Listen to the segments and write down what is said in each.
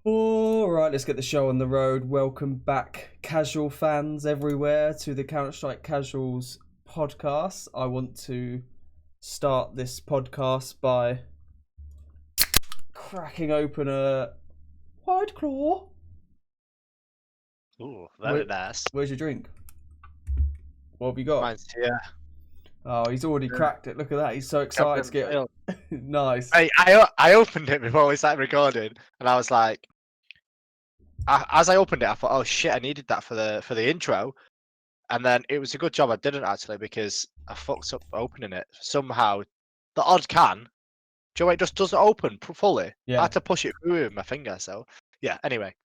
All right, let's get the show on the road. Welcome back, casual fans everywhere, to the Counter-Strike Casuals podcast. I want to start this podcast by cracking open a White Claw. Ooh, very nice. Where's your drink? What have you got? Mine's here. Oh, he's already Yeah. cracked it. Look at that. He's so excited to get it. Nice. I opened it before we started recording, and I was like, as I opened it, I thought, oh shit, I needed that for the intro, and then it was a good job I didn't actually because I fucked up opening it somehow. The odd can, do you know, it just doesn't open fully. Yeah. I had to push it through with my finger. So yeah. Anyway,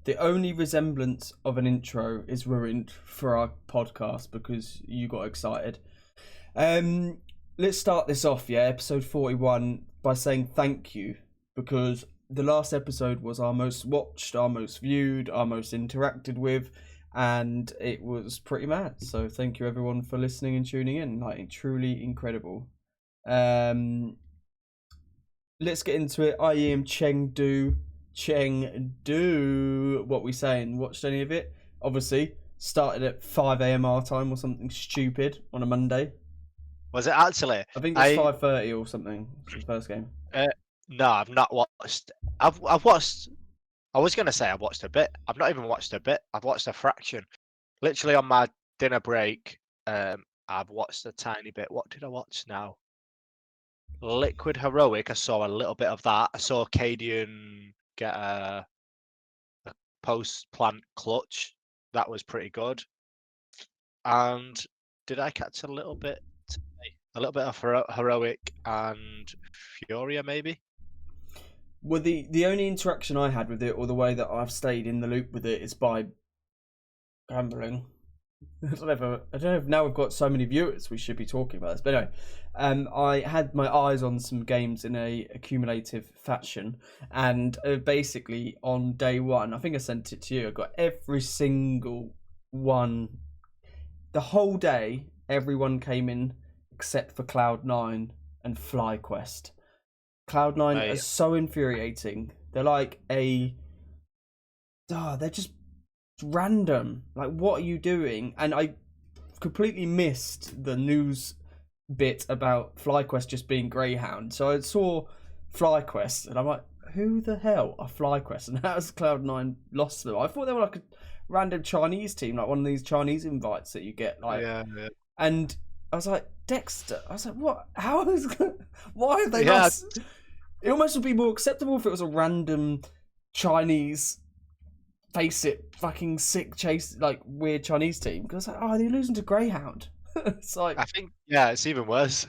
The only resemblance of an intro is ruined for our podcast because you got excited. Let's start this off, episode 41, by saying thank you, because the last episode was our most watched, our most viewed, our most interacted with, and it was pretty mad. So thank you everyone for listening and tuning in. Like, truly incredible. Let's get into it. IEM Chengdu. What we saying? Watched any of it? Obviously, started at 5 a.m. our time or something stupid on a Monday. was it actually? I think it's 5:30 or something. It's the first game. No, I've not watched. I've watched. I was gonna say I've watched a bit. I've not even watched a bit. I've watched a fraction. Literally on my dinner break, I've watched a tiny bit. What did I watch now? Liquid Heroic. I saw a little bit of that. I saw Cadian get a post plant clutch. That was pretty good. And did I catch a little bit today? A little bit of Heroic and Furia maybe? Well, the only interaction I had with it, or the way that I've stayed in the loop with it, is by gambling. I don't know if now we've got so many viewers we should be talking about this, but anyway, I had my eyes on some games in a accumulative fashion, and basically on day one, I think I sent it to you, I got every single one. The whole day, everyone came in except for Cloud9 and FlyQuest. Cloud9 are so infuriating. They're like they're just random. Like, what are you doing? And I completely missed the news bit about FlyQuest just being Greyhound. So I saw FlyQuest and I'm like, who the hell are FlyQuest? And how has Cloud9 lost them? I thought they were like a random Chinese team, like one of these Chinese invites that you get. Like, yeah. And I was like, Dexter. I was like, what? How is? Why are they lost? It almost would be more acceptable if it was a random Chinese, face it, fucking sick chase, like weird Chinese team. Because like, oh, they're losing to Greyhound. It's like, I think it's even worse.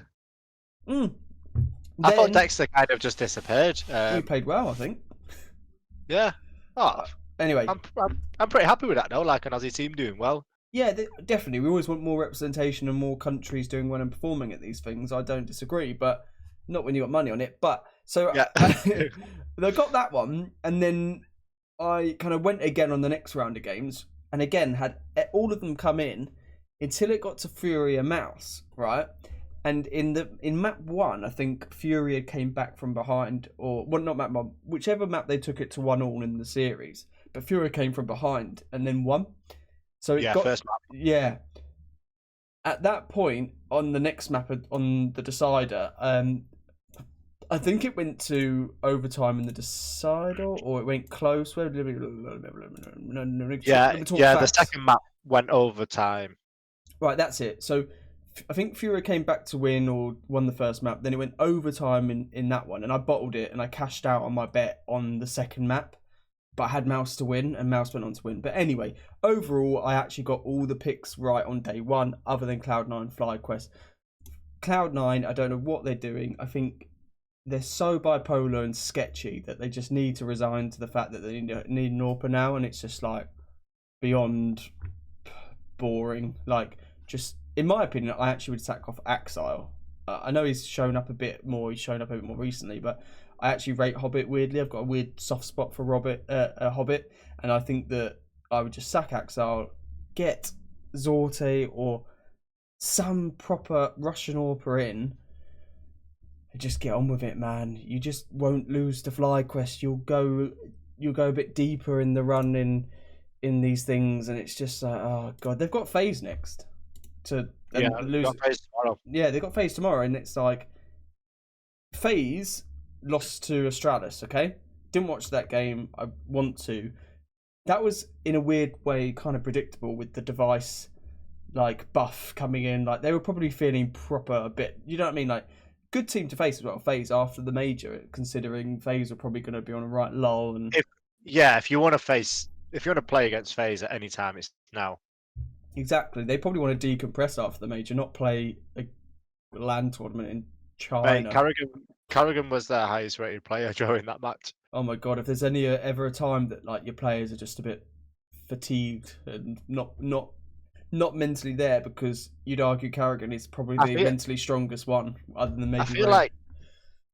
I thought Dexter kind of just disappeared. He played well, I think. Yeah. Oh. Anyway, I'm pretty happy with that though. Like an Aussie team doing well. Yeah, definitely. We always want more representation and more countries doing well and performing at these things. I don't disagree, but not when you got money on it. But so yeah. I got that one, and then I kind of went again on the next round of games, and again had all of them come in until it got to Furia Mouse, right? And in map 1, I think Furia came back from behind, or well, not map 1, whichever map they took it to 1-1 in the series. But Furia came from behind and then won. So it got, first map. Yeah. At that point, on the next map, on the decider, I think it went to overtime in the decider, or it went close. Yeah, the second map went overtime. Right, that's it. So I think Furia came back to win or won the first map. Then it went overtime in that one, and I bottled it and I cashed out on my bet on the second map. But I had Mouse to win, and Mouse went on to win. But anyway, overall, I actually got all the picks right on day one, other than Cloud9 FlyQuest. Cloud9, I don't know what they're doing. I think they're so bipolar and sketchy that they just need to resign to the fact that they need an AWPer now, and it's just like beyond boring. Like, just in my opinion, I actually would sack off Axile. I know he's shown up a bit more. He's shown up a bit more recently, but I actually rate Hobbit weirdly. I've got a weird soft spot for Hobbit, and I think that I would just sack Axile, get Zorte or some proper Russian AWPer in, and just get on with it, man. You just won't lose to FlyQuest. You'll you go a bit deeper in the run in these things, and it's just like, oh god, they've got FaZe next to Yeah, and lose. got FaZe tomorrow. Yeah, they've got FaZe tomorrow, and it's like FaZe lost to Astralis. Okay, didn't watch that game. I want to. That was in a weird way kind of predictable with the device like buff coming in. Like they were probably feeling proper a bit. You know what I mean? Like good team to face as well. FaZe after the major, considering FaZe are probably going to be on a right lull. And If you want to play against FaZe at any time, it's now. exactly, they probably want to decompress after the major, not play a LAN tournament in Mate, China. Carrigan was their highest rated player during that match. Oh my god, if there's any ever a time that like your players are just a bit fatigued and not mentally there, because you'd argue Carrigan is probably the mentally strongest one, other than maybe.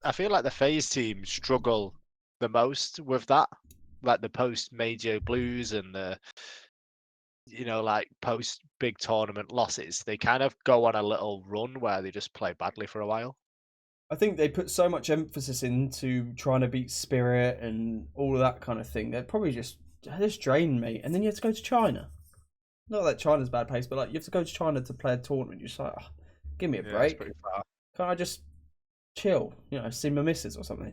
I feel like the FaZe team struggle the most with that, like the post major blues and the like post big tournament losses. They kind of go on a little run where they just play badly for a while. I think they put so much emphasis into trying to beat Spirit and all of that kind of thing. They're probably just drained me. And then you have to go to China. Not that China's bad pace, but like you have to go to China to play a tournament. You're just like, oh, give me a break. Pretty far. Can't I just chill? See my missus or something.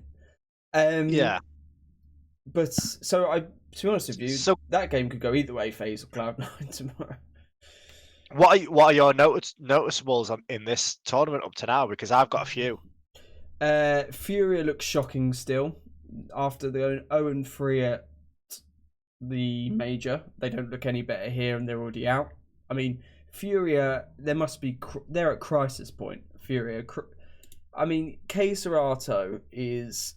Yeah. But so to be honest with you, that game could go either way, FaZe or Cloud9 tomorrow. What are your noticeables in this tournament up to now? Because I've got a few. Furia looks shocking still. After the 0-3 at the major, they don't look any better here, and they're already out. I mean, Furia, they're at crisis point. Furia, I mean, K Serato is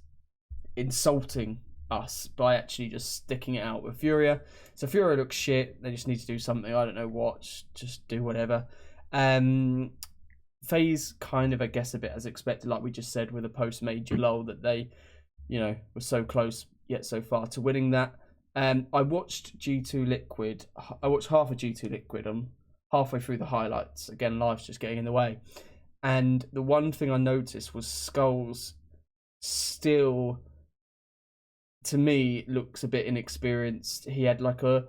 insulting us by actually just sticking it out with Furia. So Furia looks shit. They just need to do something. I don't know what. Just do whatever. FaZe kind of, I guess, a bit as expected, like we just said, with a post-major lull that they, were so close yet so far to winning that. I watched G2 Liquid. I watched half of G2 Liquid. I'm halfway through the highlights. Again, life's just getting in the way. And the one thing I noticed was Skulls still, to me, looks a bit inexperienced. He had like a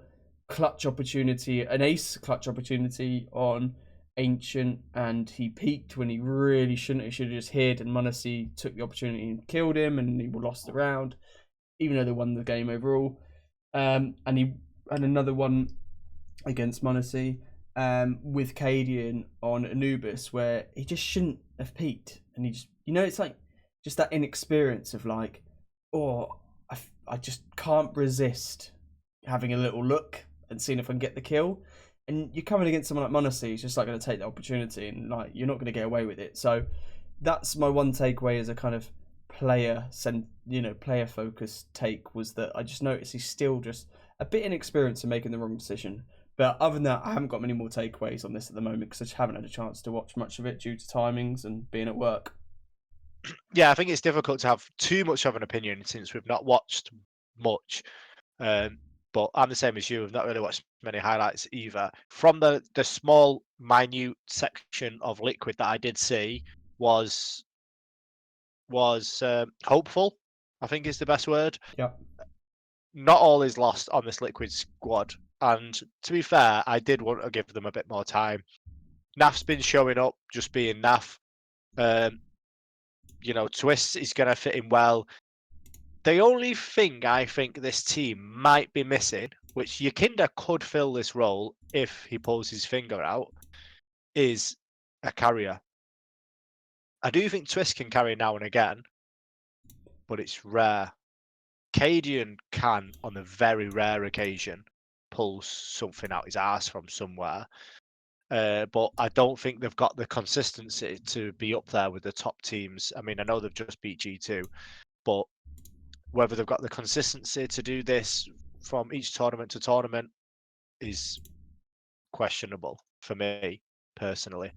clutch opportunity, an ace clutch opportunity on Ancient, and he peaked when he really shouldn't. He should have just hid, and m0NESY took the opportunity and killed him, and he lost the round, even though they won the game overall. And another one against m0NESY with Cadian on Anubis, where he just shouldn't have peaked, and he just, it's like just that inexperience of like, I just can't resist having a little look and seeing if I can get the kill. And you're coming against someone like m0NESY, he's just like going to take the opportunity, and like you're not going to get away with it. So that's my one takeaway as a kind of player focused take, was that I just noticed he's still just a bit inexperienced in making the wrong decision. But other than that, I haven't got many more takeaways on this at the moment, because I just haven't had a chance to watch much of it due to timings and being at work. Yeah, I think it's difficult to have too much of an opinion since we've not watched much. But I'm the same as you. I've not really watched many highlights either. From the small, minute section of Liquid that I did see was hopeful, I think is the best word. Yeah. Not all is lost on this Liquid squad. And to be fair, I did want to give them a bit more time. Naf's been showing up, just being Naf. Twist is going to fit in well. The only thing I think this team might be missing, which Yakinda could fill this role if he pulls his finger out, is a carrier. I do think Twist can carry now and again, but it's rare. Cadian can, on a very rare occasion, pull something out his ass from somewhere. But I don't think they've got the consistency to be up there with the top teams. I mean, I know they've just beat G2, but whether they've got the consistency to do this from each tournament to tournament is questionable for me personally.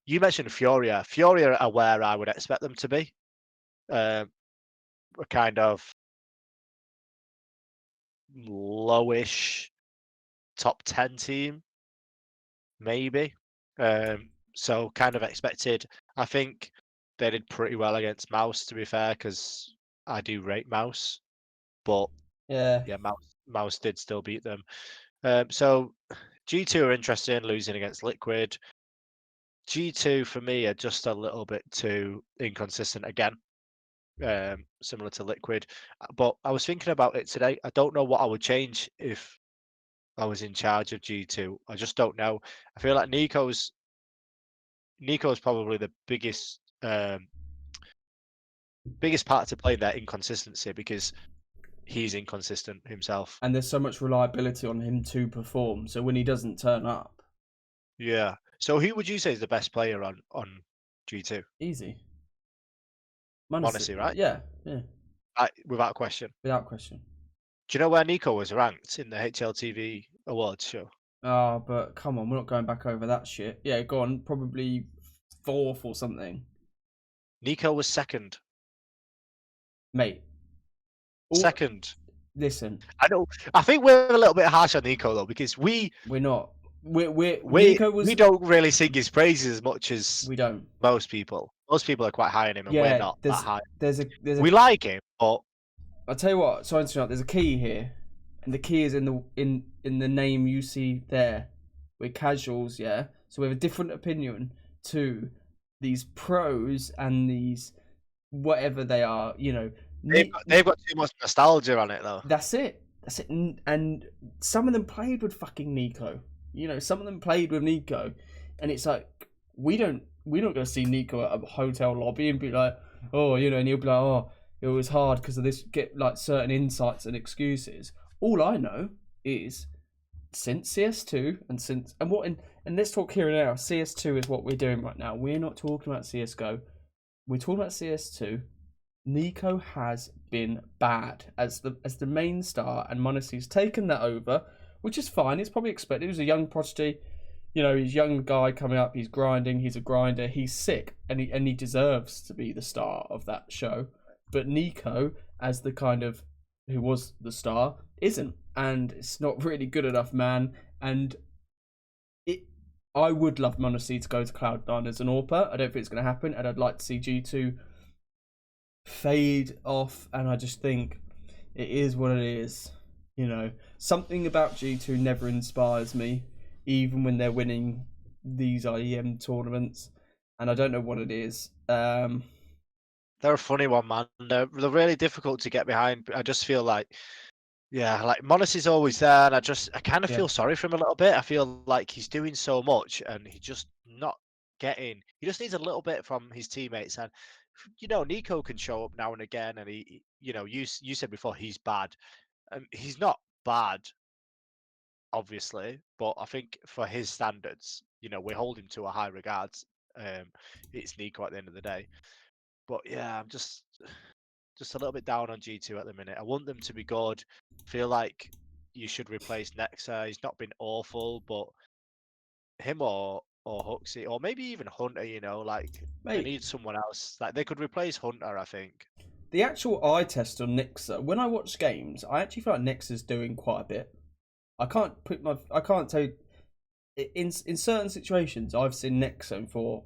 You mentioned Furia. Furia are where I would expect them to be. A kind of lowish top 10 team, maybe. So kind of expected. I think they did pretty well against Mouse, to be fair, because I do rate Mouse. But Yeah. Yeah, Mouse did still beat them. So G2 are interesting, losing against Liquid. G2 for me are just a little bit too inconsistent again, similar to Liquid. But I was thinking about it today. I don't know what I would change if I was in charge of G2. I just don't know. I feel like Nico's probably the biggest part to play their inconsistency because he's inconsistent himself. And there's so much reliability on him to perform. So when he doesn't turn up, Yeah. So who would you say is the best player on G2? easy. Honestly, right? Yeah, yeah, Without question. without question. Do you know where Nico was ranked in the HLTV awards show? Ah, but come on, we're not going back over that shit. Yeah, go on. Probably fourth or something, Nico was second. mate. All, Second. listen, I know. I think we're a little bit harsh on Nico though because we we're not. We're we Nico was. we don't really sing his praises as much as We don't. most people. Most people are quite high on him, and we're Yeah, not that high. there's a. We like him, but I'll tell you what. Sorry to interrupt. There's a key here, and the key is in the name you see there. We're casuals, yeah. So we have a different opinion to these pros and these whatever they are. You know, they've got too much nostalgia on it though. That's it. That's it. And some of them played with fucking Nico. You know, some of them played with Nico, and it's like we don't go see Nico at a hotel lobby and be like, oh, you know, and he'll be like, oh, it was hard because of this. Get like certain insights and excuses. All I know is since CS2 and let's talk here and now. CS2 is what we're doing right now. We're not talking about CS:GO. We're talking about CS2. Nico has been bad as the main star, and Monasty's taken that over, which is fine. It's probably expected. He was a young prodigy, you know, he's a young guy coming up. He's grinding. He's a grinder. He's sick, and he deserves to be the star of that show. But Nico, as the kind of who was the star, isn't, and it's not really good enough, man. And I would love Monasty to go to Cloud9 as an AWPer. I don't think it's going to happen, and I'd like to see G2 fade off, and I just think it is what it is. You know, something about G2 never inspires me, even when they're winning these IEM tournaments, and I don't know what it is. They're a funny one, man. They're really difficult to get behind. I just feel like, yeah, like Mona's is always there, and I kind of Yeah. feel sorry for him a little bit. I feel like he's doing so much, and he's just not getting. He just needs a little bit from his teammates, and you know, Nico can show up now and again, and you know, you said before he's bad, and he's not bad, obviously, but I think for his standards, you know, we hold him to a high regards. It's Nico at the end of the day, but yeah, I'm just a little bit down on G2 at the minute. I want them to be good. Feel like you should replace Nexa. He's not been awful, but him or Huxley or maybe even Hunter, you know, like they Mate, need someone else. Like they could replace Hunter, I think. the actual eye test on Nixa, when I watch games, I actually feel like Nixa's doing quite a bit. I can't tell you, in certain situations I've seen Nexa for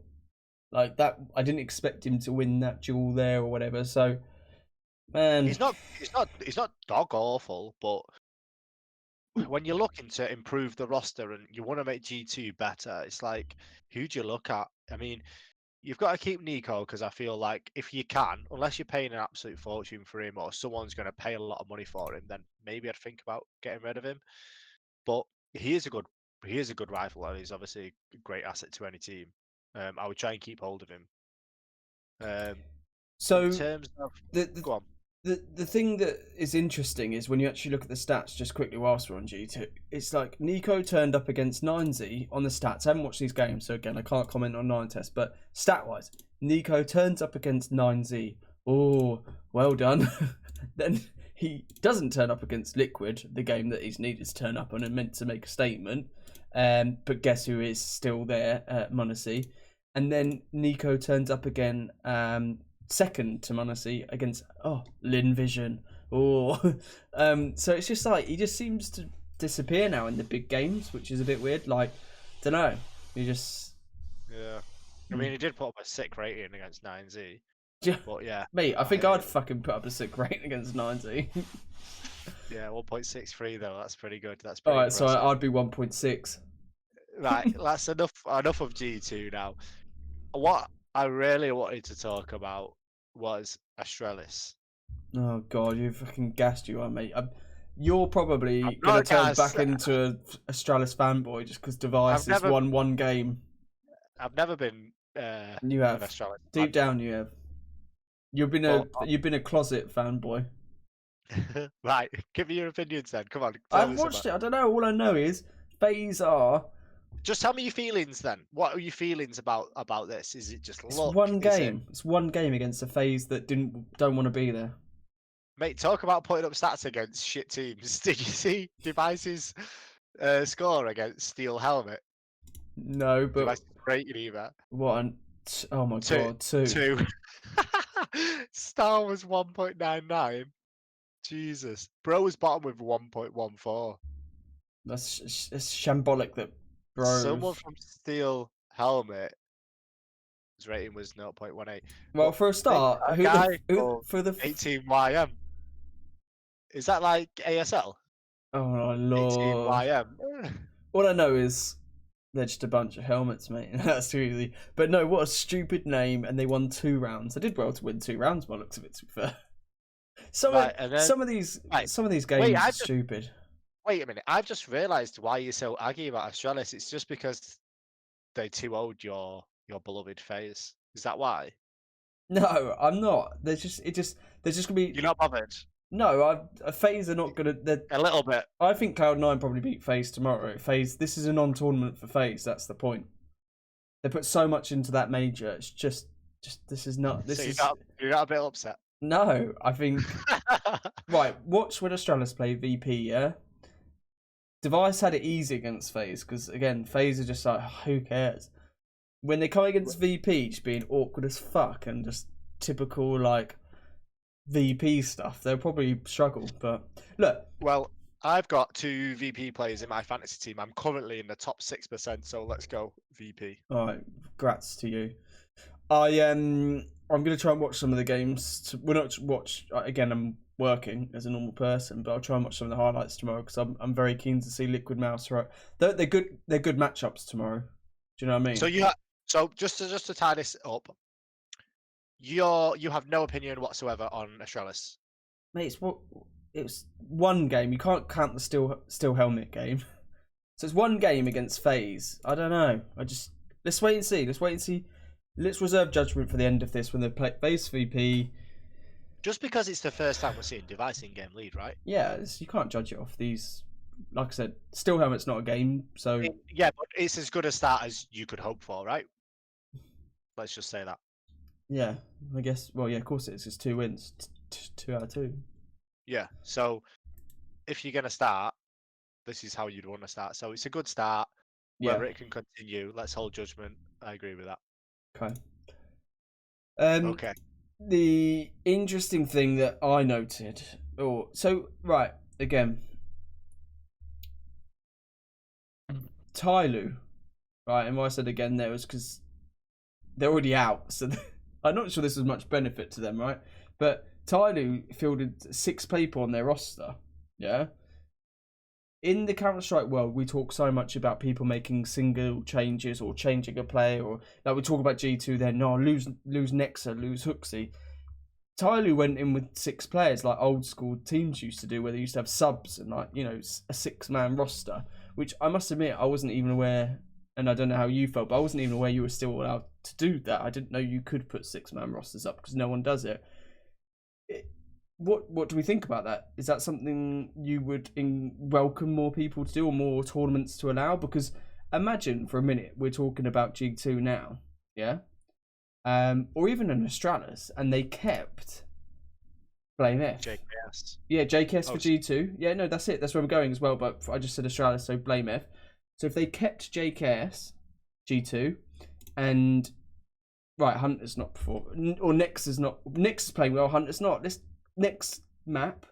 like that. I didn't expect him to win that duel there or whatever. So, man, He's not dog awful, but when you're looking to improve the roster and you want to make G2 better, it's like who do you look at? I mean, you've got to keep Nico because I feel like if you can, unless you're paying an absolute fortune for him or someone's going to pay a lot of money for him, then maybe I'd think about getting rid of him. But he is a good rifle and he's obviously a great asset to any team. I would try and keep hold of him. In so terms of the go on. the thing that is interesting is when you actually look at the stats just quickly whilst we're on G2, it's like Nico turned up against 9Z on the stats. I haven't watched these games, so again, I can't comment on 9 tests, but stat-wise, Nico turns up against 9Z. Oh, well done. Then he doesn't turn up against Liquid, the game that he's needed to turn up on and meant to make a statement. But guess who is still there? Monacy. And then Nico turns up again second to Monacy against Lin Vision. So it's just like he just seems to disappear now in the big games, which is a bit weird. Like, don't know. He just I mean, he did put up a sick rating against 9Z. Yeah. But yeah. Mate, I think I'd fucking put up a sick rating against 90. Yeah, 1.63 though. That's pretty good. That's All pretty right, so impressive. I'd be 1.6. Right, that's enough of G2 now. What I really wanted to talk about was Astralis. Oh god, you fucking gassed you are, mate. You're I'm probably not gonna a turn gas. back into a Astralis fanboy just because Device I've has never won one game. I've never been You an have. Astralis Deep fan. down, you have. But You've been a closet fanboy. right, give me your opinions then. Come on, I tell haven't me something. watched it. I don't know. All I know is FaZe are. Just tell me your feelings then. What are your feelings about this? Is it just It's luck? one Is it game. It's one game against a FaZe that don't want to be there. mate? Talk about putting up stats against shit teams. Did you see Device's score against Steel Helmet? No, but Device rated either. what? Oh my Two, god, two. two. Star was 1.99. Jesus, bro was bottom with 1.14. That's shambolic. That bro. Someone from Steel Helmet, his rating was 0.18. Well, But for a mate, start, a guy called for the 18YM. Is that like ASL? oh my lord. 18YM. All I know is they're just a bunch of helmets, mate. That's really. But no, what a stupid name, and they won 2 rounds. They did well to win 2 rounds by the looks of it. To be fair, Right, and then right, some of these wait, games are stupid. wait a minute. I've just realised why you're so aggy about Astralis. It's just because they too owed your beloved FaZe. Is that why? No, I'm not. They're just gonna be. You're not bothered. No, FaZe are not gonna. A little bit. I think Cloud9 probably beat FaZe tomorrow. FaZe, this is a non-tournament for FaZe. That's the point. They put so much into that major. It's just this is not. This So is you're not a bit upset. no. I think right. Watch when Astralis play VP. Yeah, Device had it easy against FaZe because again, FaZe are just like who cares. When they come against VP, just being awkward as fuck and just typical like VP stuff, they'll probably struggle. But look, Well, I've got 2 VP players in my fantasy team. I'm currently in the top 6%, so let's go VP. all right, grats to you. I'm gonna try and watch some of the games. We're not watch again. I'm working as a normal person, but I'll try and watch some of the highlights tomorrow because I'm very keen to see Liquid Mouse. Right, they're good. They're good matchups tomorrow. Do you know what I mean? So just to tie this up, you have no opinion whatsoever on Astralis. Mate, it was one game. You can't count the steel helmet game. So it's one game against FaZe. I don't know. Let's wait and see. Let's wait and see. Let's reserve judgment for the end of this when they play FaZe VP. Just because it's the first time we're seeing Device in game lead, right? Yeah, you can't judge it off these. Like I said, steel helmet's not a game, so Yeah, but it's as good a start as you could hope for, right? Let's just say that. yeah, I guess. Well, yeah, of course it is. It's 2 wins, 2 out of 2. Yeah. So if you're gonna start, this is how you'd want to start. So it's a good start. Whether Yeah. it can continue, let's hold judgment. I agree with that. Okay. Okay. The interesting thing that I noted, right again, Tyloo, right, and why I said again there was because they're already out, so I'm not sure this was much benefit to them, right? But Tyloo fielded 6 people on their roster, yeah. In the Counter-Strike world, we talk so much about people making single changes or changing a play, or like we talk about G2 then, no, lose Nexa, lose Hooksy. Tyloo went in with 6 players like old school teams used to do, where they used to have subs and like, you know, a 6-man roster, which I must admit I wasn't even aware, and I don't know how you felt, but I wasn't even aware you were still allowed to do that. I didn't know you could put 6-man rosters up because no one does it. What do we think about that? Is that something you would welcome more people to do or more tournaments to allow? Because imagine for a minute we're talking about G2 now, yeah, or even an Astralis, and they kept Blame F. JKS. Yeah, JKS for G2. Yeah, no, that's it. That's where I'm going as well. But I just said Astralis, so Blame F. So if they kept JKS G2 and right, Hunter's not performing, or Nex is playing well. Hunter's not. This next map,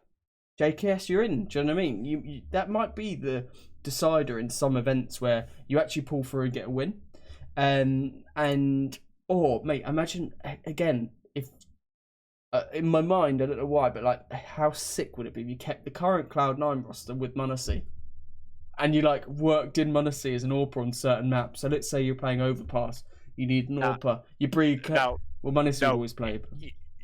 JKS, you're in. Do you know what I mean? You that might be the decider in some events where you actually pull through and get a win. Mate, imagine again if in my mind, I don't know why, but like, how sick would it be if you kept the current Cloud9 roster with Munacy, and you like worked in Munacy as an AWPer on certain maps? So let's say you're playing Overpass, you need an Nah, AWPer. You breed. no, Well, Munacy would no. always play.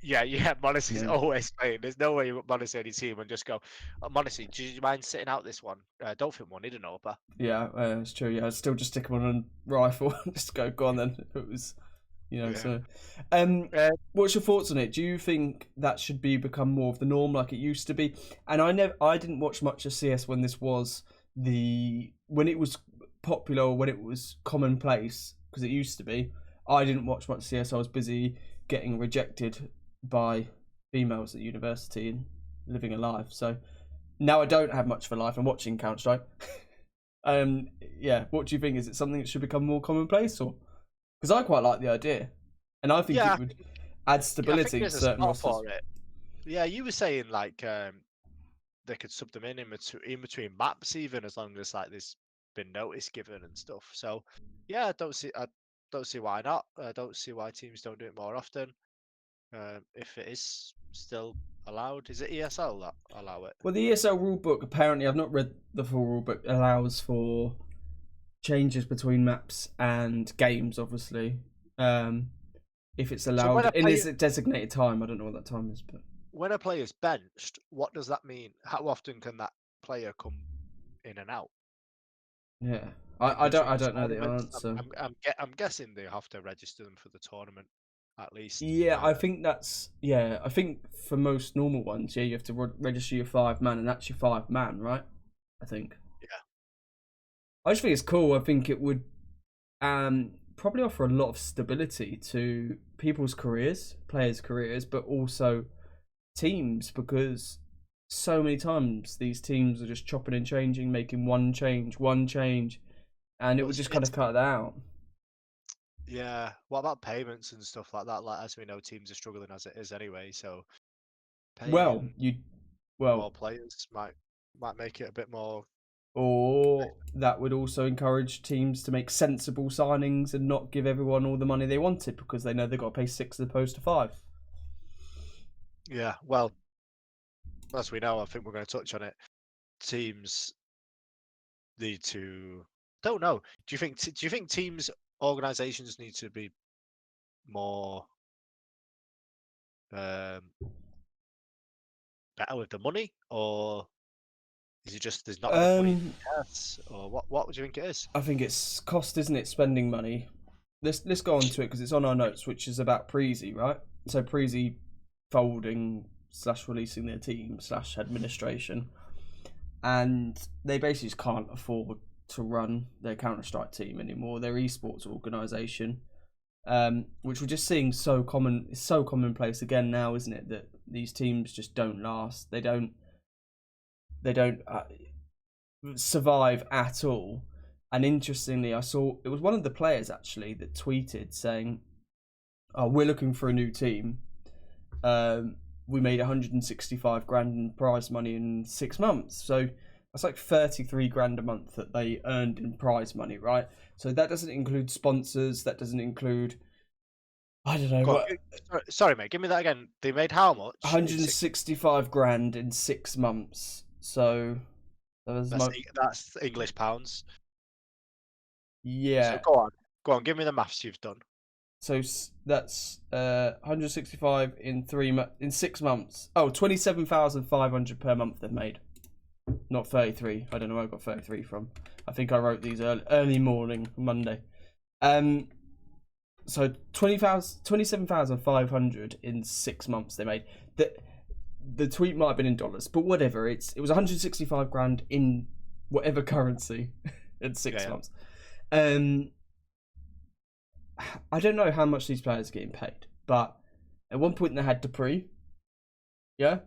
Yeah, Monacy's Yeah. always playing. There's no way you put Monacy on your team and just go, oh, Monacy, do you mind sitting out this one? Don't think one need an AWPer. Yeah, it's true. Yeah, I'd still just stick him on a rifle. Just go on then. If it was, Yeah. So. Uh, What's your thoughts on it? Do you think that should become more of the norm like it used to be? And I didn't watch much of CS when this was when it was popular or when it was commonplace, because it used to be. I didn't watch much CS. I was busy getting rejected by females at university and living a life. So now I don't have much of a life. I'm watching Counter-Strike. Yeah. What do you think? Is it something that should become more commonplace, or because I quite like the idea, and I think it would add stability to certain rosters. For it. Yeah, you were saying like they could sub them in between maps, even as long as like there's been notice given and stuff. So yeah, I don't see why not. I don't see why teams don't do it more often. If it is still allowed, is it ESL that allow it? Well, the ESL rulebook, apparently, I've not read the full rulebook, allows for changes between maps and games, obviously. If it's allowed in a designated time. I don't know what that time is, but when a player's benched, what does that mean? How often can that player come in and out? Yeah, I don't know the answer. I'm guessing they have to register them for the tournament, at least. Yeah, I think that's I think for most normal ones, you have to register your 5-man, and that's your 5-man, right? I think. Yeah. I just think it's cool. I think it would probably offer a lot of stability to people's careers, players' careers, but also teams, because so many times these teams are just chopping and changing, making one change, and it would just kind of cut that out. Yeah. What about payments and stuff like that? Like, as we know, teams are struggling as it is anyway. So, Well, more players might make it a bit more. Or that would also encourage teams to make sensible signings and not give everyone all the money they wanted, because they know they've got to pay 6 as opposed to 5. Yeah. Well, as we know, I think we're going to touch on it. Teams need to. Don't know. Do you think teams, organizations need to be more better with the money, or is it just there's not enough money? Yes. Or what would you think it is? I think it's cost, isn't it? Spending money. Let's go on to it, because it's on our notes, which is about Preezy, right? So Preezy folding / releasing their team / administration, and they basically just can't afford to run their Counter-Strike team anymore, their esports organisation, which we're just seeing so commonplace again now, isn't it? That these teams just don't last. They don't survive at all. And interestingly, I saw it was one of the players actually that tweeted saying, "Oh, we're looking for a new team. We made 165 grand in prize money in 6 months, so that's like 33 grand a month that they earned in prize money, right? So that doesn't include sponsors. That doesn't include, I don't know. Sorry, mate. Give me that again. They made how much? 165 grand in 6 months. So that's English pounds. Yeah. So go on. Give me the maths you've done. So that's 165 in 6 months. Oh, 27,500 per month they've made. Not 33. I don't know where I got 33 from. I think I wrote these early morning Monday. So 27,500 in 6 months they made. The tweet might have been in dollars, but whatever. It was 165 grand in whatever currency in 6 months. I don't know how much these players are getting paid, but at one point they had Dupree. Yeah.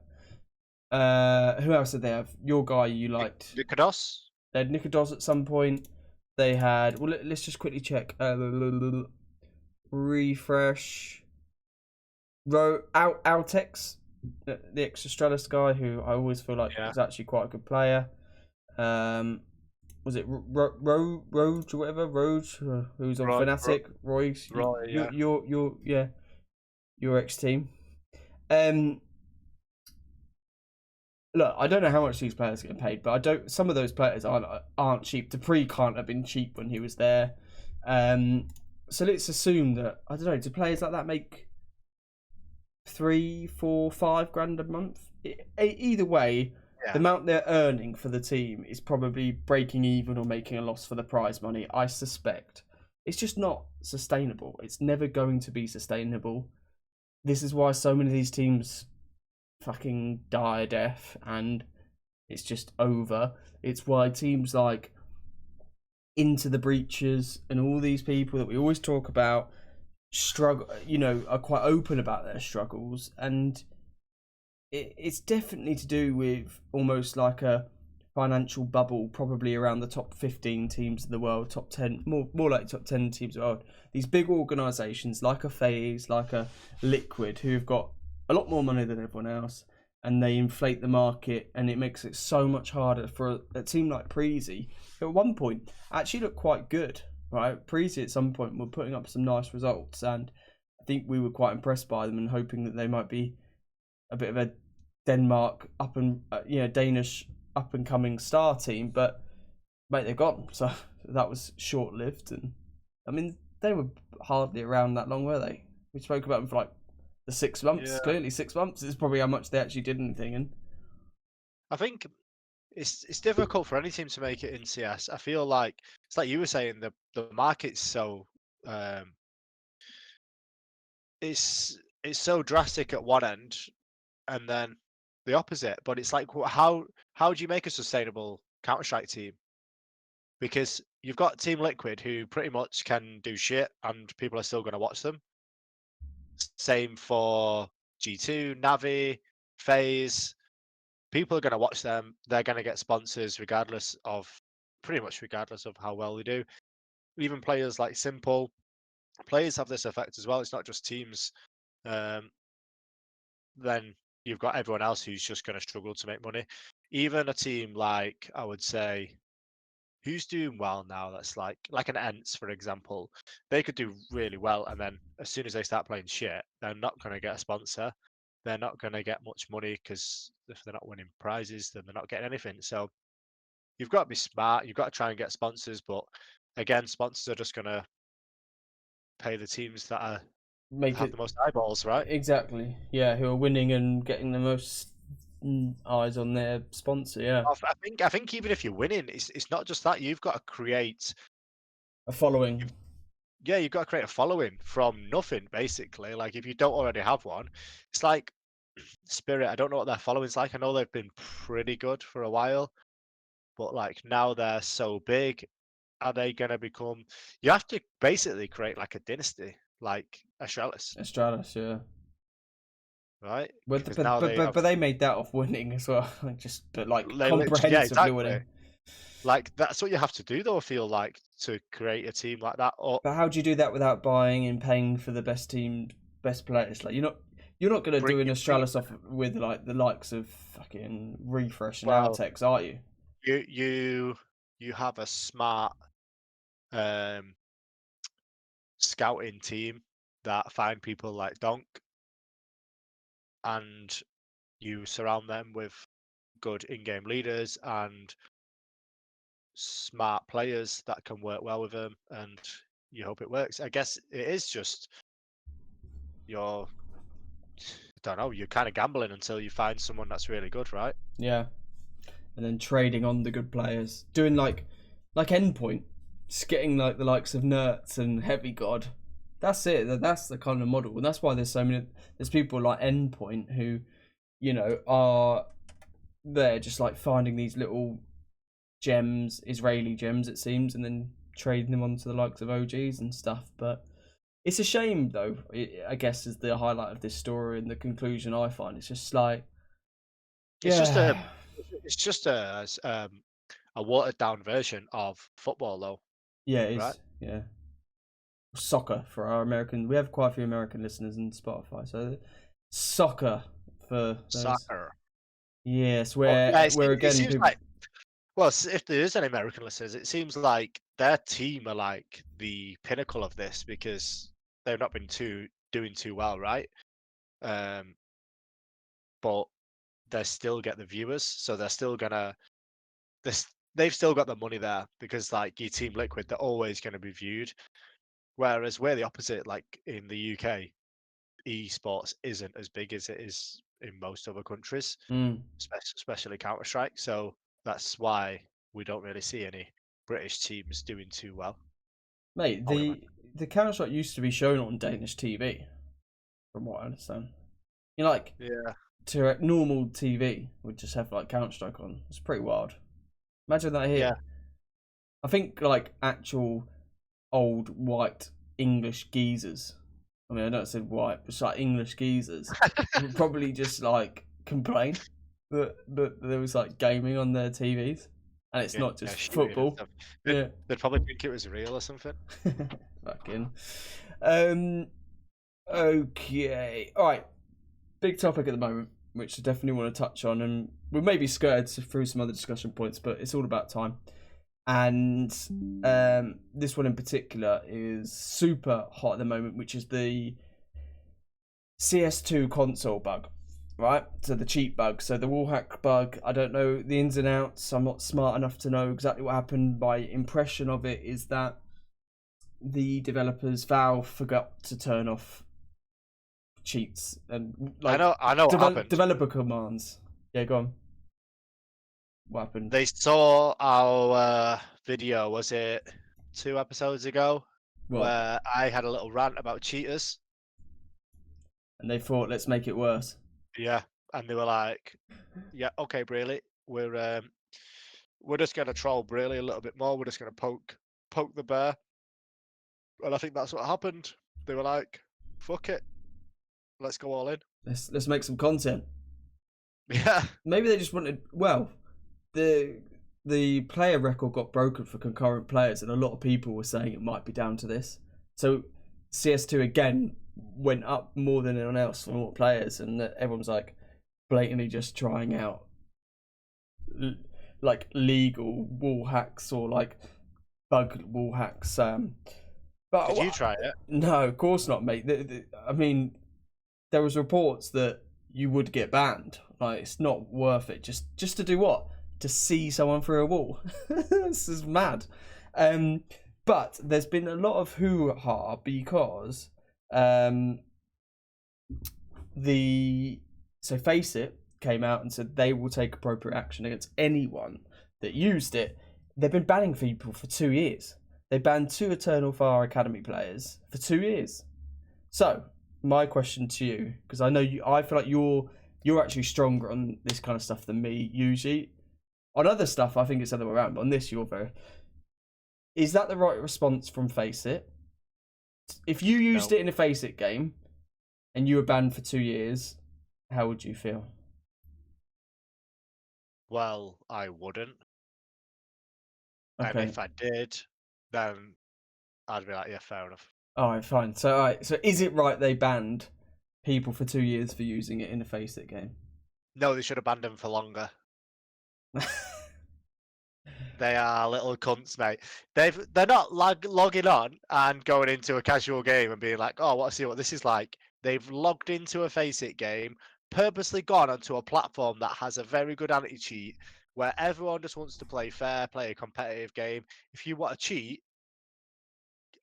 Who else did they have? Your guy you liked. Nikodos. They had Nikodos at some point. They had. Well, let's just quickly check. Refresh. Altex, the ex-Astralis guy, who I always feel like is actually quite a good player. Was it Roge or whatever? Roge, who's on Fnatic. Roy, your ex-team. Um, look, I don't know how much these players get paid, but I don't. Some of those players aren't cheap. Dupree can't have been cheap when he was there. So let's assume that I don't know. Do players like that make 3, 4, 5 grand a month? Either way, the Yeah. amount they're earning for the team is probably breaking even or making a loss for the prize money. I suspect it's just not sustainable. It's never going to be sustainable. This is why so many of these teams fucking die a death and it's just over. It's why teams like Into the Breaches and all these people that we always talk about struggle, are quite open about their struggles, and it's definitely to do with almost like a financial bubble, probably around the top 15 teams in the world, top 10, more like top 10 teams in the world. These big organisations like a FaZe, like a Liquid, who have got a lot more money than everyone else, and they inflate the market, and it makes it so much harder for a team like Preezy, who at one point actually looked quite good, right? Preezy at some point were putting up some nice results, and I think we were quite impressed by them and hoping that they might be a bit of a Denmark Danish up and coming star team, but mate, they're gone. So that was short lived, and I mean they were hardly around that long, were they? We spoke about them for like the 6 months. Yeah. Clearly, 6 months is probably how much they actually did anything in. I think it's difficult for any team to make it in CS. I feel like it's like you were saying, the market's so um it's so drastic at one end, and then the opposite. But it's like, how do you make a sustainable Counter-Strike team? Because you've got Team Liquid, who pretty much can do shit, and people are still going to watch them. Same for G2, Navi, FaZe. People are going to watch them. They're going to get sponsors pretty much regardless of how well they do. Even players like Simple, players have this effect as well. It's not just teams. Um, then you've got everyone else who's just going to struggle to make money. Even a team like, I would say, who's doing well now? That's like an Ents, for example. They could do really well, and then as soon as they start playing shit, they're not going to get a sponsor. They're not going to get much money, because if they're not winning prizes, then they're not getting anything. So you've got to be smart. You've got to try and get sponsors, but again, sponsors are just going to pay the teams that Make have it the most eyeballs, right? exactly, yeah. Who are winning and getting the most eyes on their sponsor? Yeah, I think even if you're winning, it's not just that. You've got to create. a following. You've, yeah, you've got to create a following from nothing, basically. Like, if you don't already have one, it's like Spirit. I don't know what their following's like. I know they've been pretty good for a while, but like now they're so big, are they gonna become? You have to basically create like a dynasty, like Astralis, Astralis, yeah. right? But Because but now but they but, have, but they made that off winning as well, but like they literally, yeah, comprehensively exactly. winning. Like, that's what you have to do, though. I feel like, to create a team like that. Or But how do you do that without buying and paying for the best team, best players? Like you're not gonna bring do an bring Astralis off with like the likes of fucking Refresh and well, Artex, are you? you have a smart um scouting team that find people like Donk, and you surround them with good in-game leaders and smart players that can work well with them, and you hope it works. I guess it is just your, I don't know, you're kind of gambling until you find someone that's really good, right? Yeah, and then trading on the good players, doing like Endpoint, just getting like the likes of Nerds and Heavy God. That's it. That's the kind of model, and that's why there's so many. There's people like Endpoint who, are there just like finding these little gems, Israeli gems, it seems, and then trading them onto the likes of OGs and stuff. But it's a shame, though. I guess is the highlight of this story and the conclusion I find. It's just like, It's just a yeah, it's just a watered down version of football, though, yeah, it right? is, yeah. Soccer for our American. We have quite a few American listeners in Spotify, so soccer for those. Soccer. Yes, Well, yeah, where it again seems people. like, well, if there is any American listeners, it seems like their team are like the pinnacle of this, because they've not been doing too well, right? Um, but they still get the viewers, so they're still gonna they've still got the money there because like your Team Liquid, they're always going to be viewed. Whereas we're the opposite. Like in the UK, esports isn't as big as it is in most other countries, Mm. especially Counter Strike. So that's why we don't really see any British teams doing too well. Mate, I would imagine. the Counter Strike used to be shown on Danish TV, from what I understand. You know, like Yeah, to normal TV would just have like Counter Strike on. It's pretty wild. Imagine that yeah. here. I think like actual old white English geezers. I mean, I don't say white, but it's like English geezers would probably just like complain that there was like gaming on their TVs, and it's not Yeah, just shooting and football. stuff. Yeah, They'd probably think it was real or something. fucking. Okay, all right. Big topic at the moment, which I definitely want to touch on, and we maybe skirted through some other discussion points, but it's all about time. And this one in particular is super hot at the moment, which is the CS2 console bug, right? So the cheat bug, so the wallhack bug. I don't know the ins and outs. I'm not smart enough to know exactly what happened. My impression of it is that the developers, Valve, forgot to turn off cheats and like I know what happened. developer commands. Yeah, go on. What happened? They saw our video, was it 2 episodes ago, What? where I had a little rant about cheaters. And they thought, let's make it worse. Yeah, and they were like, "Yeah, okay, Brayley, we're just gonna troll Brayley a little bit more. We're just gonna poke the bear." And I think that's what happened. They were like, "Fuck it, let's go all in." Let's make some content. Yeah, Maybe they just wanted. Well, the player record got broken for concurrent players, and a lot of people were saying it might be down to this. So CS2 again went up more than anyone else for more players, and everyone's like blatantly just trying out like legal wall hacks or like bug wall hacks. But did you try it? no, of course not, mate. I mean, there was reports that you would get banned. Like, it's not worth it. Just to do what? To see someone through a wall. This is mad. But there's been a lot of hoo-ha because Face It came out and said they will take appropriate action against anyone that used it. They've been banning people for 2 years. They banned 2 Eternal Fire Academy players for 2 years. So, my question to you, because I know I feel like you're actually stronger on this kind of stuff than me usually. On other stuff, I think it's the other way around. But on this, you're very. Is that the right response from Face It? If you used it in a Face It game, and you were banned for 2 years, how would you feel? Well, I wouldn't. Okay. And if I did, then I'd be like, yeah, fair enough. All right, fine. So, all right. So, is it right they banned people for 2 years for using it in a Face It game? No, they should have banned him for longer. They are little cunts, mate. They're not logging on and going into a casual game and being like, "Oh, I want to see what this is like." They've logged into a Face It game, purposely gone onto a platform that has a very good anti-cheat, where everyone just wants to play fair, play a competitive game. If you want to cheat,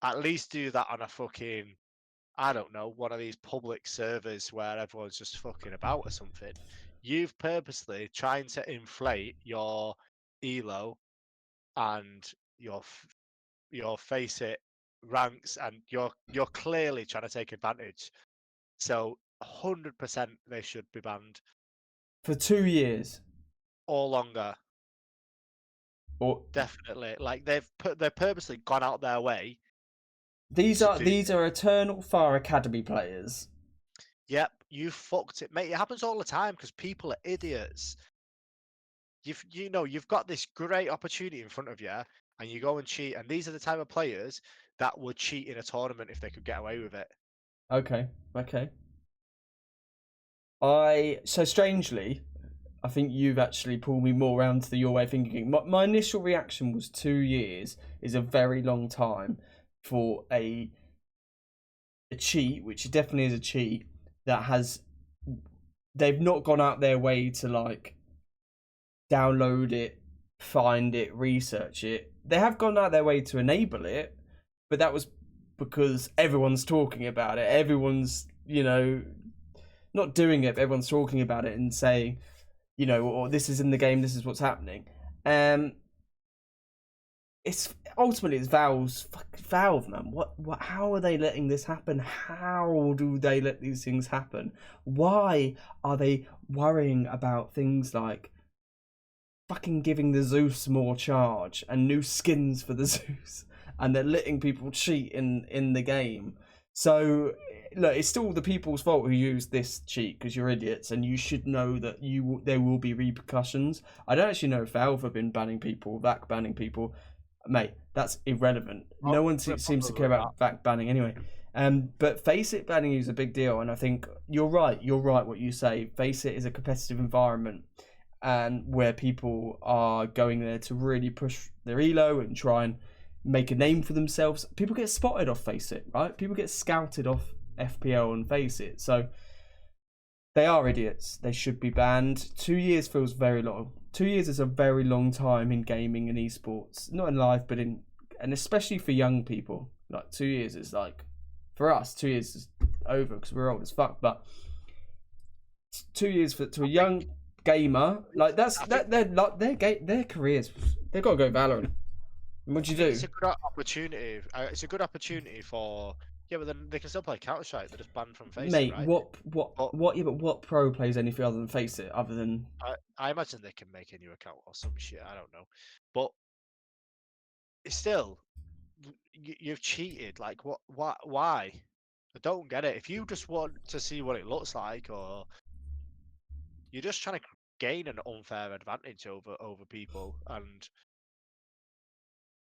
at least do that on a fucking, I don't know, one of these public servers where everyone's just fucking about or something. You've purposely trying to inflate your elo and your Face It ranks, and you're clearly trying to take advantage. So 100% they should be banned For 2 years? or longer. Or Definitely, like they've purposely gone out their way these to are do. Eternal Fire Academy players. Yep, you fucked it, mate. It happens all the time because people are idiots. You've got this great opportunity in front of you, and you go and cheat. And these are the type of players that would cheat in a tournament if they could get away with it. Okay. So strangely, I think you've actually pulled me more around to your way of thinking. My initial reaction was 2 years is a very long time for a cheat, which definitely is a cheat that has they've not gone out their way to like download it, find it, research it. They have gone out their way to enable it, but that was because everyone's talking about it. Everyone's, not doing it, but everyone's talking about it and saying, or this is in the game, this is what's happening. It's ultimately it's Valve, man. What? How are they letting this happen? How do they let these things happen? Why are they worrying about things like fucking giving the Zeus more charge and new skins for the Zeus, and they're letting people cheat in the game? So look, it's still the people's fault who use this cheat because you're idiots, and you should know that there will be repercussions. I don't actually know if Valve have been banning people, back banning people. Mate, that's irrelevant. No one seems to care about back banning anyway. But Faceit banning is a big deal, and I think you're right. You're right what you say. Faceit is a competitive environment, and where people are going there to really push their elo and try and make a name for themselves. People get spotted off Faceit, right? People get scouted off FPL and Faceit. So they are idiots. They should be banned. 2 years feels very long. 2 years is a very long time in gaming and esports. Not in life, but and especially for young people. Like 2 years is like, for us, 2 years is over because we're old as fuck. But 2 years to a young gamer, like their careers. They've got to go Valorant. What do you do? It's a good opportunity. It's a good opportunity for. Yeah, but then they can still play Counter-Strike. They're just banned from Faceit, Mate, right? what pro plays anything other than Faceit? Other than I imagine they can make a new account or some shit. I don't know, but it's still you've cheated. Like what? Why? I don't get it. If you just want to see what it looks like, or you're just trying to gain an unfair advantage over people, and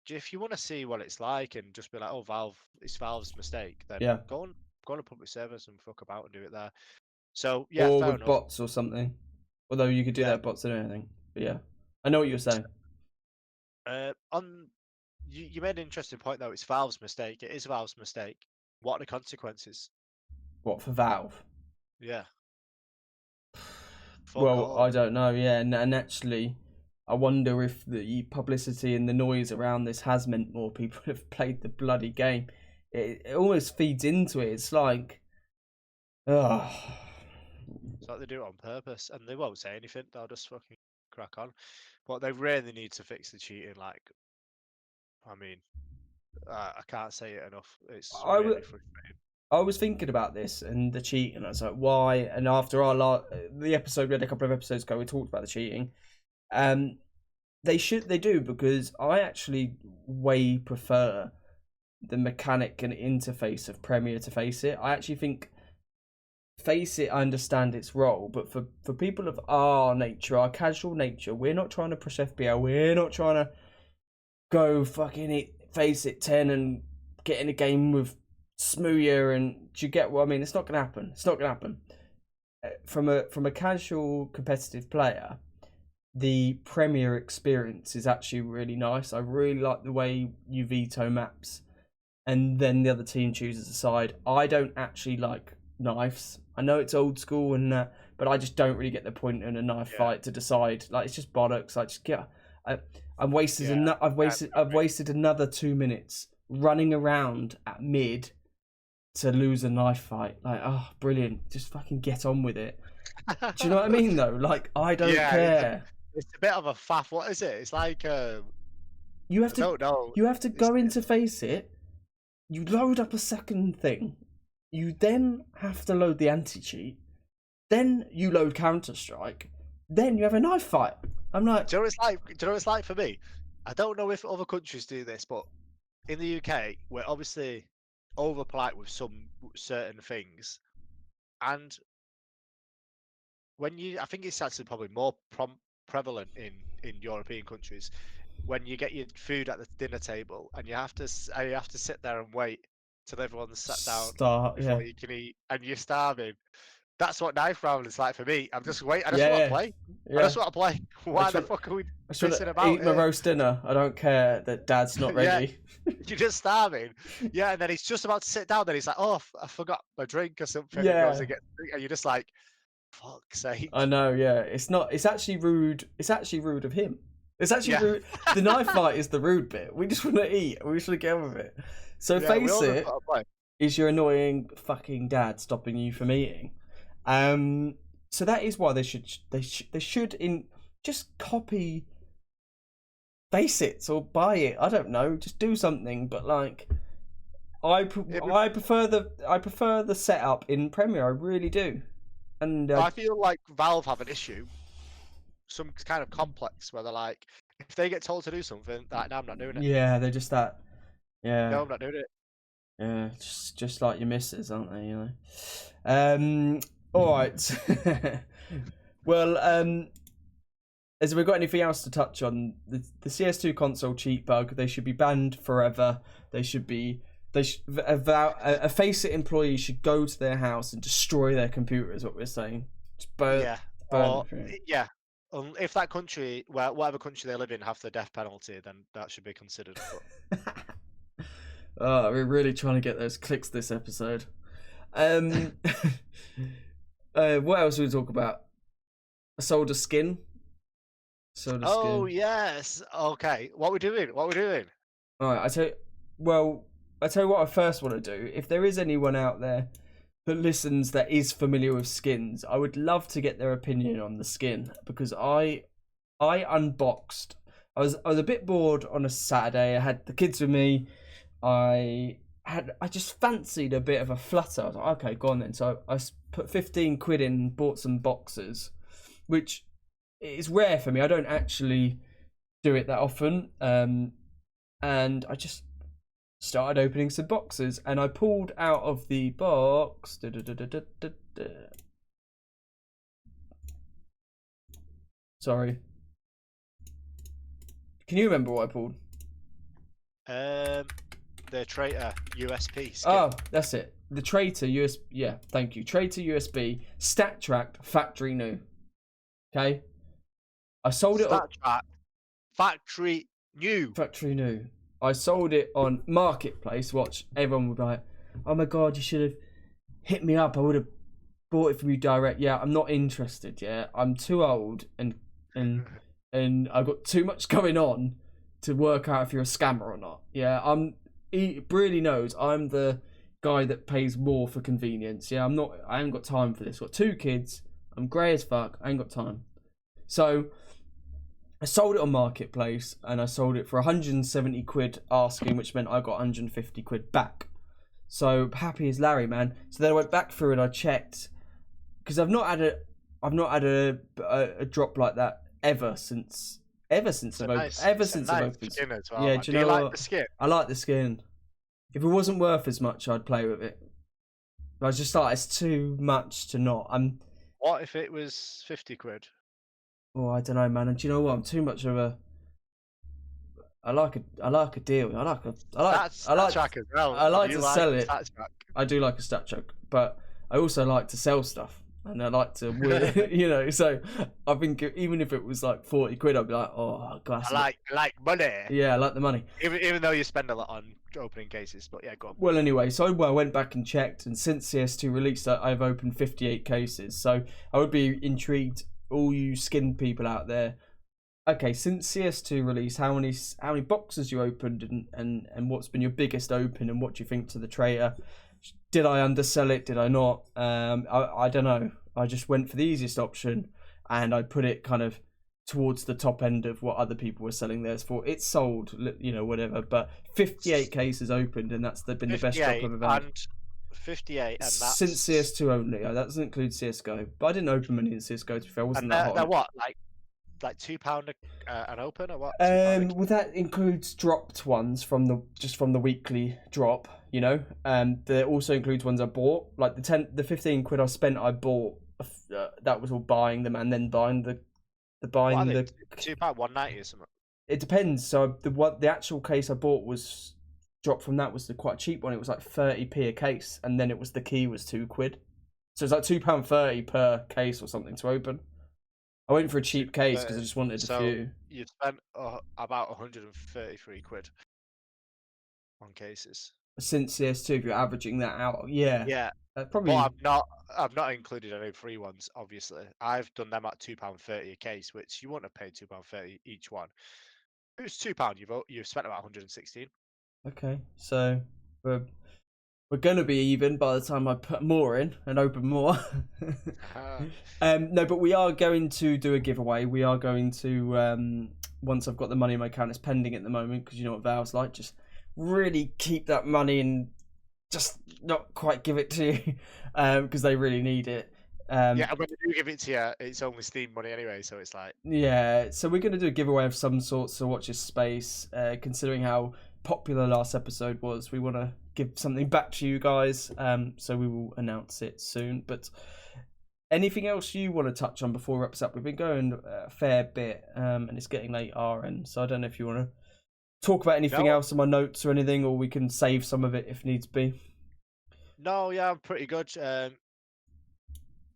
if you want to see what it's like and just be like, oh, it's Valve's mistake, then yeah, go on to public servers and fuck about and do it there. So yeah, or fair with enough. bots or something. Although you could do that bots and anything. But yeah, I know what you're saying. You made an interesting point though. It's Valve's mistake. It is Valve's mistake. What are the consequences? What, for Valve? Yeah. Well, I don't know. Yeah, and actually, I wonder if the publicity and the noise around this has meant more people have played the bloody game. It almost feeds into it. It's like, ugh. It's like they do it on purpose, and they won't say anything. They'll just fucking crack on. But they really need to fix the cheating. Like, I mean, I can't say it enough. It's really frustrating. I was thinking about this and the cheating. I was like, why? And after the episode we had a couple of episodes ago, we talked about the cheating. They do, because I actually way prefer the mechanic and interface of Premier to Faceit. I actually think Faceit, I understand its role, but for people of our nature, our casual nature, we're not trying to push FPL. We're not trying to go fucking Faceit 10 and get in a game with Smooya, and do you get what I mean? It's not gonna happen. It's not gonna happen. From a casual competitive player, the Premier experience is actually really nice. I really like the way you veto maps, and then the other team chooses a side. I don't actually like knives. I know it's old school and but I just don't really get the point in a knife fight to decide. Like, it's just bollocks. I just get. I've wasted another 2 minutes running around at mid to lose a knife fight. Like, oh, brilliant. Just fucking get on with it. Do you know what I mean, though? Like, I don't care. It's a bit of a faff. What is it? It's like you have to. I don't know. You have to go into Faceit. You load up a second thing. You then have to load the anti-cheat. Then you load Counter-Strike. Then you have a knife fight. I'm like, do you know what it's like for me? I don't know if other countries do this, but in the UK, we're obviously over polite with some certain things, and I think it's actually probably more prevalent in European countries. When you get your food at the dinner table and you have to sit there and wait till everyone's sat down before you can eat, and you're starving. That's what knife round is like for me. I'm just waiting. I just want to play. I just want to play. Why the fuck are we pissing about? Eat my roast dinner. I don't care that Dad's not ready. You're just starving. Yeah, and then he's just about to sit down. Then he's like, "Oh, I forgot my drink or something." Yeah. And you're just like, fuck's sake. I know, yeah. It's not. It's actually rude. It's actually rude of him. It's actually Yeah. rude. The knife fight is the rude bit. We just want to eat. We just want to get on with it. So Yeah, we face all just it, gotta play. is your annoying fucking dad stopping you from eating. So that is why they should in just copy face it or buy it. I don't know, just do something. But like, I prefer the setup in Premiere. I really do. And I feel like Valve have an issue, some kind of complex, where they're like, if they get told to do something, like, no, I'm not doing it. yeah, they're just that. Yeah. No, I'm not doing it. Yeah, just like your missus, aren't they? You know. All right. Well, has we got anything else to touch on? The CS2 console cheat bug. They should be banned forever. They should be. A Faceit employee should go to their house and destroy their computer. Is what we're saying. Just burn. Yeah. If that country, whatever country they live in, have the death penalty, then that should be considered. Oh, we're really trying to get those clicks this episode. What else do we talk about? I sold a skin. Oh yes. Okay. What we doing? All right. I tell you what I first want to do. If there is anyone out there that listens that is familiar with skins, I would love to get their opinion on the skin, because I unboxed. I was a bit bored on a Saturday. I had the kids with me. I just fancied a bit of a flutter. I was like, okay, go on then. So I put 15 quid in and bought some boxes, which is rare for me. I don't actually do it that often. And I just started opening some boxes, and I pulled out of the box. Sorry. Can you remember what I pulled? The traitor USP skin. Oh, that's it. The traitor USB. Yeah, thank you. Traitor USB stat tracked factory new. Okay, I sold it. Factory new. Factory new. I sold it on Marketplace. Watch, everyone would be like, "Oh my god, you should have hit me up. I would have bought it from you direct." Yeah, I'm not interested. Yeah, I'm too old and I've got too much going on to work out if you're a scammer or not. Yeah, he really knows I'm the guy that pays more for convenience. Yeah, I ain't got time for this. Got 2 kids. I'm grey as fuck. I ain't got time. So I sold it on Marketplace, and I sold it for 170 quid asking, which meant I got 150 quid back. So happy as Larry, man. So then I went back through and I checked, because I've not had a drop like that ever since I've opened. Skin as well, yeah, man. do you know like what? the skin? I like the skin. If it wasn't worth as much, I'd play with it. But I was just like, it's too much to not. What if it was 50 quid? Oh, I don't know, man. And do you know what? I'm too much of a. I like a deal. I like track as well. I like to sell it. Stat track? I do like a stat track, but I also like to sell stuff, and I like to, you know. So I think even if it was like 40 quid, I'd be like, oh, God. I like money. Yeah, I like the money. Even though you spend a lot on opening cases, but yeah, go on. Well, anyway, so I went back and checked, and since CS2 released, I've opened 58 cases. So I would be intrigued, all you skin people out there. Okay, since CS2 release, how many boxes you opened, and what's been your biggest open, and what do you think to the traitor? Did I undersell it? Did I not? I don't know. I just went for the easiest option, and I put it kind of towards the top end of what other people were selling theirs for. It's sold, you know, whatever. But 58 cases opened, and that's been the best drop I've ever had. 58, and that's since CS2 only. That doesn't include CS:GO. But I didn't open many in CS:GO. To be fair, I wasn't that hot. They're what, like £2 an open, or what? Well, that includes dropped ones from the weekly drop. You know, there also includes ones I bought, like the 15 quid I spent. I bought that was all buying them and then buying the £2 £190 or something. It depends. So the actual case I bought was dropped from that was quite a cheap one. It was like 30p a case, and then it was the key was £2. So it's like £2.30 per case or something to open. I went for a cheap case because I just wanted a few. You spent about 133 quid on cases. since CS2, if you're averaging that out, yeah, Yeah, but probably I've not included any free ones. Obviously, I've done them at £2.30 a case, which you wouldn't have paid £2.30 each one. It was £2. You've spent about 116. okay. So we're we're gonna be even by the time I put more in and open more. No, but we are going to do a giveaway. We are going to once I've got the money in my account. It's pending at the moment because you know what Valve's like. Just really keep that money and just not quite give it to you because they really need it. Yeah, and when they do give it to you, it's only Steam money anyway, so it's like Yeah, so we're going to do a giveaway of some sort, so watch this space. Considering how popular last episode was, we want to give something back to you guys, so we will announce it soon. But anything else you want to touch on before we wrap this up? We've been going a fair bit, and it's getting late our end, so I don't know if you want to talk about anything no, else in my notes or anything, or we can save some of it if needs be. no, yeah, I'm pretty good.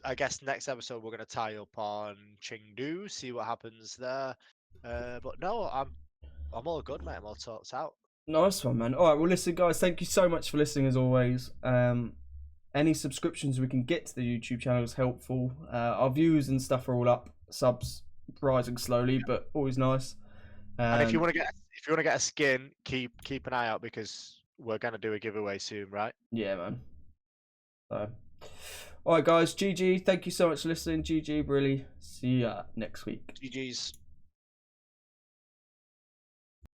I guess next episode we're gonna tie up on Chengdu, see what happens there. But no, I'm all good, mate. I'm all sorted out. Nice one, man. All right, well, listen, guys, thank you so much for listening as always. Any subscriptions we can get to the YouTube channel is helpful. Our views and stuff are all up, subs rising slowly, but always nice. And if you want to get a skin, keep an eye out because we're gonna do a giveaway soon, right? Yeah, man. So, all right, guys, GG. Thank you so much for listening. GG, really. See ya next week. GG's.